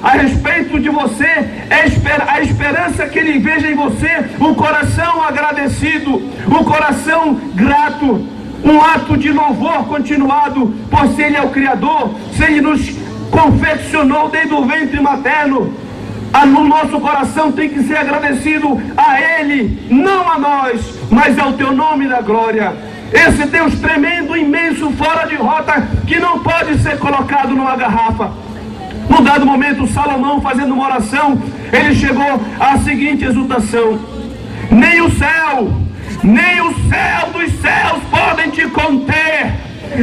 a respeito de você, a esperança que Ele veja em você o coração agradecido, o coração grato, um ato de louvor continuado, por se Ele é o Criador, se Ele nos confeccionou desde o ventre materno. No nosso coração tem que ser agradecido a Ele, não a nós, mas ao Teu nome da glória. Esse Deus tremendo, imenso, fora de rota, que não pode ser colocado numa garrafa. Num dado momento, Salomão, fazendo uma oração, ele chegou à seguinte exultação: nem o céu dos céus podem te conter.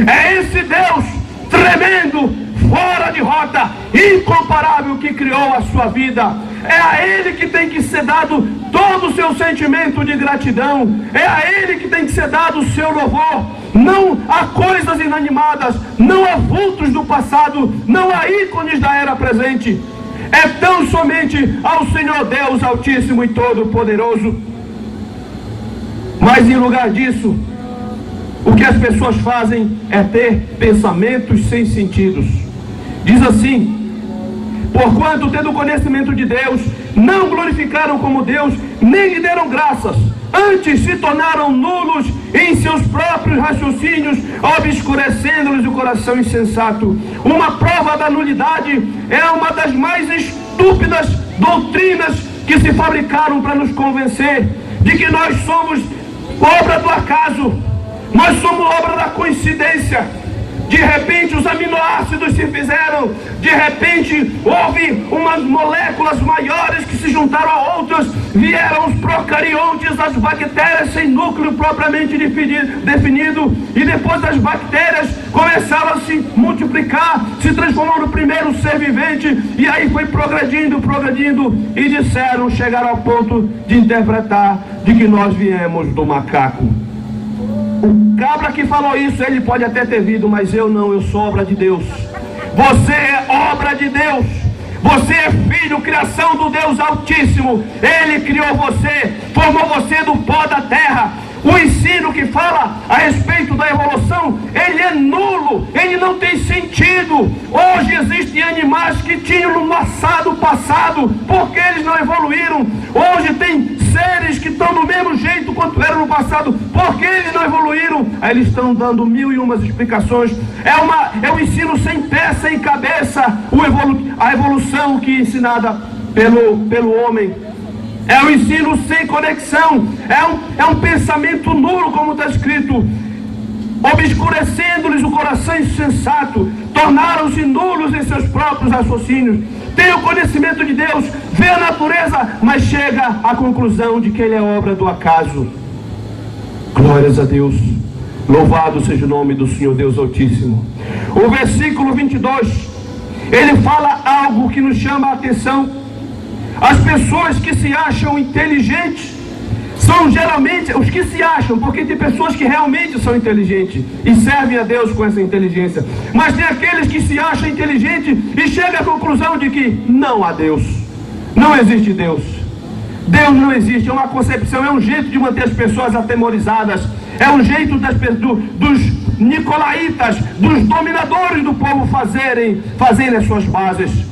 É esse Deus tremendo, fora de rota, incomparável, que criou a sua vida. É a Ele que tem que ser dado todo o seu sentimento de gratidão. É a Ele que tem que ser dado o seu louvor. Não a coisas inanimadas, não a vultos do passado, não a ícones da era presente. É tão somente ao Senhor Deus Altíssimo e Todo-Poderoso. Mas em lugar disso, o que as pessoas fazem é ter pensamentos sem sentidos. Diz assim: porquanto, tendo conhecimento de Deus, não glorificaram como Deus, nem lhe deram graças, antes se tornaram nulos em seus próprios raciocínios, obscurecendo-lhes o coração insensato. Uma prova da nulidade é uma das mais estúpidas doutrinas que se fabricaram para nos convencer de que nós somos obra do acaso, nós somos obra da coincidência. De repente os aminoácidos se fizeram, de repente houve umas moléculas maiores que se juntaram a outras, vieram os procariontes, as bactérias sem núcleo propriamente definido, e depois as bactérias começaram a se multiplicar, se transformou no primeiro ser vivente, e aí foi progredindo, e disseram, chegaram ao ponto de interpretar de que nós viemos do macaco. O cabra que falou isso, ele pode até ter vindo, mas eu não, eu sou obra de Deus. Você é obra de Deus. Você é filho, criação do Deus Altíssimo. Ele criou você, formou você do pó da terra. O ensino que fala a respeito da evolução, ele é nulo, ele não tem sentido. Hoje existem animais que tinham no passado, porque eles não evoluíram. Hoje tem seres que estão do mesmo jeito quanto eram no passado, porque eles não evoluíram. Aí eles estão dando mil e umas explicações. É um ensino sem pé, sem cabeça, a evolução que é ensinada pelo homem. É um ensino sem conexão, é um pensamento nulo, como está escrito, obscurecendo-lhes o coração insensato, tornaram-se nulos em seus próprios raciocínios. Tem o conhecimento de Deus, vê a natureza, mas chega à conclusão de que ele é obra do acaso. Glórias a Deus, louvado seja o nome do Senhor Deus Altíssimo. O versículo 22, ele fala algo que nos chama a atenção. As pessoas que se acham inteligentes são geralmente os que se acham, porque tem pessoas que realmente são inteligentes e servem a Deus com essa inteligência, mas tem aqueles que se acham inteligentes e chegam à conclusão de que não há Deus, não existe Deus. Deus não existe, é uma concepção, é um jeito de manter as pessoas atemorizadas, é um jeito dos nicolaítas, dos dominadores do povo fazerem as suas bases.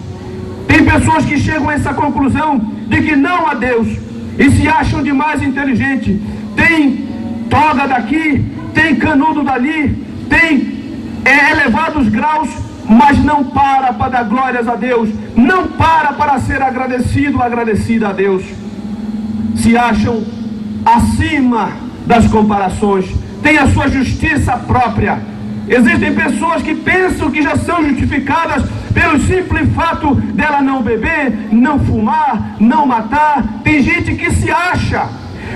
Tem pessoas que chegam a essa conclusão de que não há Deus e se acham demais inteligentes. Tem toga daqui, tem canudo dali, tem elevados graus, mas não para dar glórias a Deus, não para ser agradecida a Deus. Se acham acima das comparações, tem a sua justiça própria. Existem pessoas que pensam que já são justificadas pelo simples fato dela não beber, não fumar, não matar. Tem gente que se acha,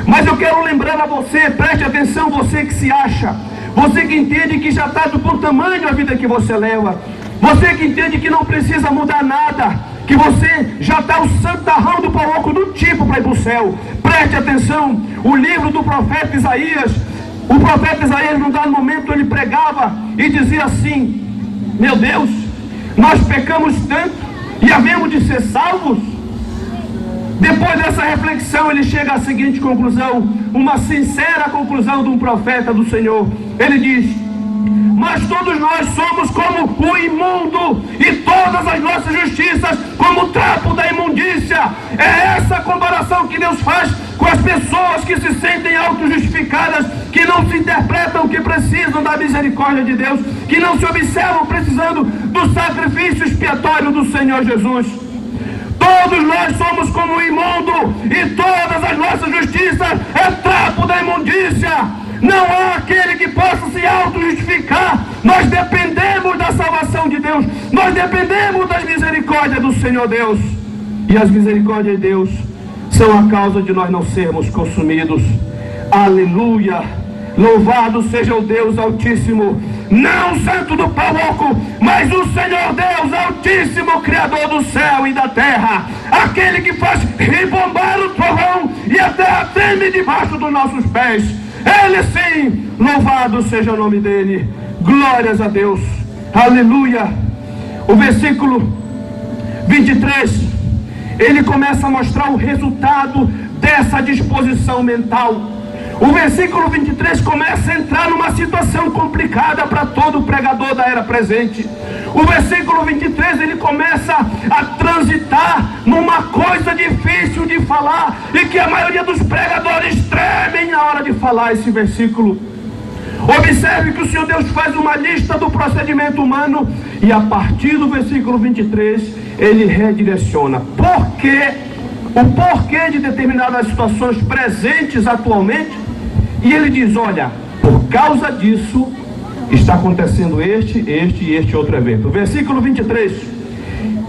mas eu quero lembrar a você, preste atenção, você que se acha, você que entende que já está do bom tamanho a vida que você leva, você que entende que não precisa mudar nada, que você já está o santarrão do paroco do tipo para ir para o céu. Preste atenção, o livro do profeta Isaías, o profeta Isaías, num dado momento, ele pregava e dizia assim: meu Deus, nós pecamos tanto e havemos de ser salvos? Depois dessa reflexão, ele chega à seguinte conclusão, uma sincera conclusão de um profeta do Senhor. Ele diz: mas todos nós somos como o imundo, e todas as nossas justiças como pessoas que se sentem auto-justificadas, que não se interpretam que precisam da misericórdia de Deus, que não se observam precisando do sacrifício expiatório do Senhor Jesus. Todos nós somos como o imundo, e todas as nossas justiças é trapo da imundícia. Não há aquele que possa se auto-justificar. Nós dependemos da salvação de Deus, nós dependemos das misericórdias do Senhor Deus, e as misericórdias de Deus são a causa de nós não sermos consumidos. Aleluia! Louvado seja o Deus Altíssimo, não o santo do pau oco, mas o Senhor Deus Altíssimo, Criador do céu e da terra, aquele que faz ribombar o trovão e a terra treme debaixo dos nossos pés. Ele sim, louvado seja o nome dele. Glórias a Deus. Aleluia. O versículo 23, ele começa a mostrar o resultado dessa disposição mental. O versículo 23 começa a entrar numa situação complicada para todo pregador da era presente. O versículo 23, ele começa a transitar numa coisa difícil de falar, e que a maioria dos pregadores tremem na hora de falar esse versículo. Observe que o Senhor Deus faz uma lista do procedimento humano, e a partir do versículo 23, ele redireciona o porquê de determinadas situações presentes atualmente, e ele diz: olha, por causa disso está acontecendo este e este outro evento. Versículo 23: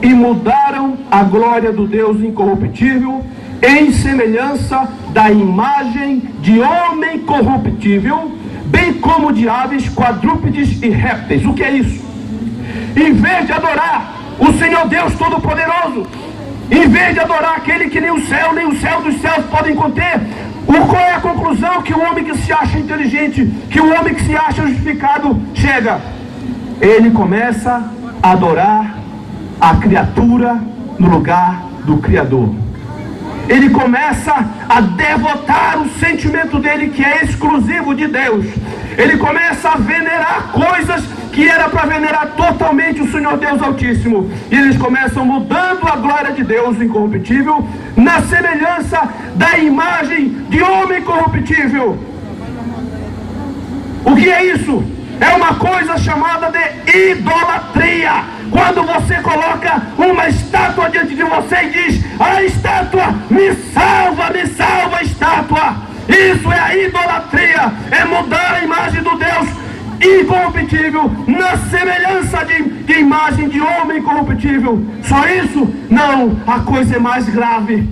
e mudaram a glória do Deus incorruptível em semelhança da imagem de homem corruptível, bem como de aves, quadrúpedes e répteis. O que é isso? Em vez de adorar o Senhor Deus Todo-Poderoso, em vez de adorar aquele que nem o céu dos céus podem conter, qual é a conclusão que o homem que se acha inteligente, que o homem que se acha justificado chega? Ele começa a adorar a criatura no lugar do Criador. Ele começa a devotar o sentimento dele, que é exclusivo de Deus. Ele começa a venerar coisas que era para venerar totalmente o Senhor Deus Altíssimo. E eles começam mudando a glória de Deus incorruptível na semelhança da imagem de homem corruptível. O que é isso? É uma coisa chamada de idolatria. Quando você coloca uma estátua diante de você e diz: a estátua, me salva, estátua. Isso é a idolatria, é mudar a imagem do Deus incorruptível na semelhança de imagem de homem corruptível. Só isso? Não, a coisa é mais grave.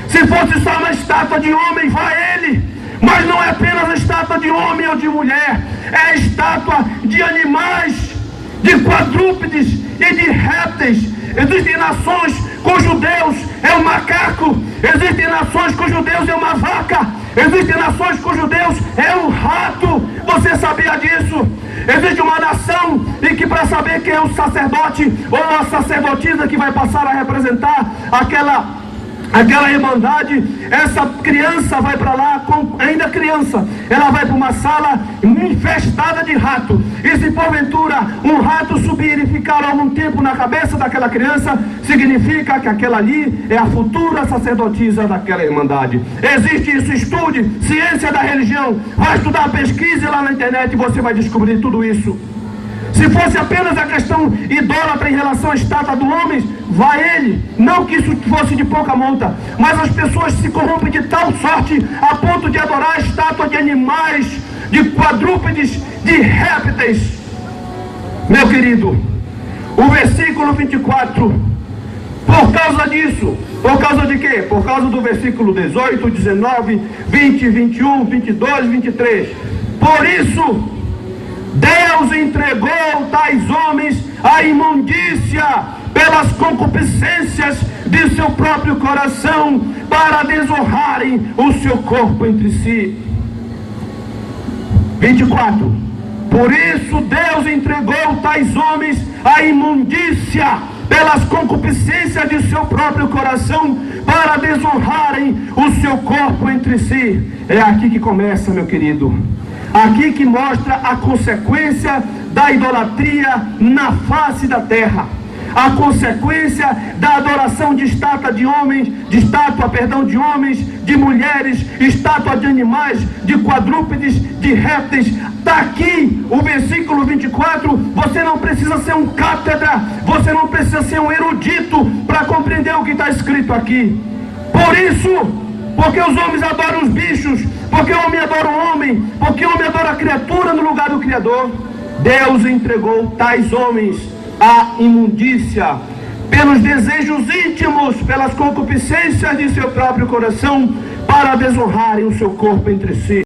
Se fosse só uma estátua de homem, vai ele. Mas não é apenas a estátua de homem ou de mulher, é a estátua de animais, de quadrúpedes e de répteis. Existem nações cujo Deus é um macaco, existem nações cujo Deus é uma vaca, existem nações cujo Deus é um rato. Você sabia disso? Existe uma nação em que, para saber quem é o sacerdote ou a sacerdotisa que vai passar a representar aquela irmandade, essa criança vai para lá, ainda criança, ela vai para uma sala infestada de rato, e se porventura um rato subir e ficar algum tempo na cabeça daquela criança, significa que aquela ali é a futura sacerdotisa daquela irmandade. Existe isso, estude ciência da religião, vai estudar, pesquise lá na internet e você vai descobrir tudo isso. Se fosse apenas a questão idólatra em relação à estátua do homem, vai ele. Não que isso fosse de pouca monta, mas as pessoas se corrompem de tal sorte a ponto de adorar a estátua de animais, de quadrúpedes, de répteis. Meu querido, o versículo 24, por causa disso, por causa de quê? Por causa do versículo 18, 19, 20, 21, 22, 23. Por isso Deus entregou tais homens à imundícia pelas concupiscências de seu próprio coração, para desonrarem o seu corpo entre si. 24. Por isso Deus entregou tais homens à imundícia pelas concupiscências de seu próprio coração, para desonrarem o seu corpo entre si. É aqui que começa, meu querido. Aqui que mostra a consequência da idolatria na face da terra. a consequência da adoração de estátua de homens, de homens, de mulheres, estátua de animais, de quadrúpedes, de répteis. Está aqui o versículo 24. Você não precisa ser um cátedra, você não precisa ser um erudito para compreender o que está escrito aqui. Por isso, porque os homens adoram os bichos, porque o homem adora o homem, porque o homem adora a criatura no lugar do Criador, Deus entregou tais homens à imundícia, pelos desejos íntimos, pelas concupiscências de seu próprio coração, para desonrarem o seu corpo entre si.